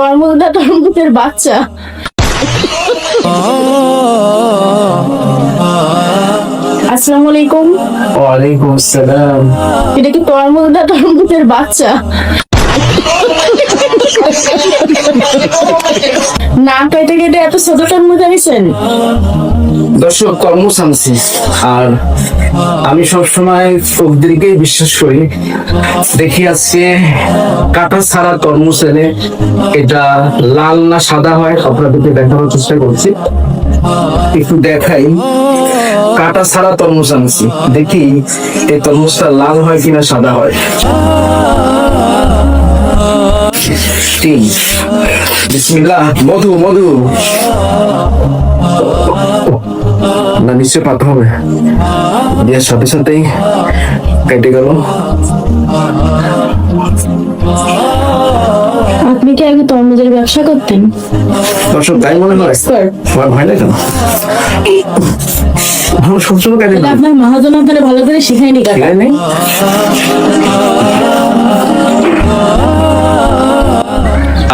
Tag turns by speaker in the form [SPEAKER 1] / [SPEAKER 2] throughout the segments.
[SPEAKER 1] তরমুজটা তরমুজের বাচ্চা। আসসালামু আলাইকুম।
[SPEAKER 2] ওয়ালাইকুম আসসালাম।
[SPEAKER 1] এটা কি তরমুজটা তরমুজের বাচ্চা? না কেটে কেটে এত ছোট তরমুজ আনিছেন?
[SPEAKER 2] দর্শক, তরমুজ আনছি। আর আমি সবসময় চোখদেরকেই বিশ্বাস করি। দেখি আজকে কাটা ছাড়া তরমুজ এনে এটা লাল না সাদা হয় আপনাদেরকে দেখানোর চেষ্টা করছি। একটু দেখাই, কাটা ছাড়া তরমুজ আনছি। দেখি এই তরমুজটা লাল হয় কিনা সাদা হয়। বিসমিল্লাহ। মধু মধু না, নিশ্চয় পাতা হবে। বিয়ের সাথে সাথেই কেটে গেল।
[SPEAKER 1] আপনি কি আগে তরমুজের ব্যবসা করতেন?
[SPEAKER 2] দর্শক, তাই মনে হয়। তোমার ভয় লাগে কেন? আমার সবসময় কেটে গেল।
[SPEAKER 1] আপনার মহাজন আপনারা ভালো করে শিখায়নি কাকা?
[SPEAKER 2] নেই।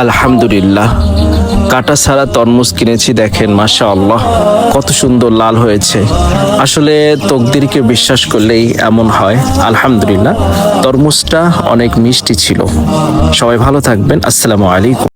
[SPEAKER 3] আলহামদুলিল্লাহ, কাটা ছাড়া তরমুজ কিনেছি। দেখেন, মাশাআল্লাহ, কত সুন্দর লাল হয়েছে। আসলে তকদিরকে বিশ্বাস করলেই এমন হয়। আলহামদুলিল্লাহ, তরমুজটা অনেক মিষ্টি ছিল। সবাই ভালো থাকবেন। আসসালামু আলাইকুম।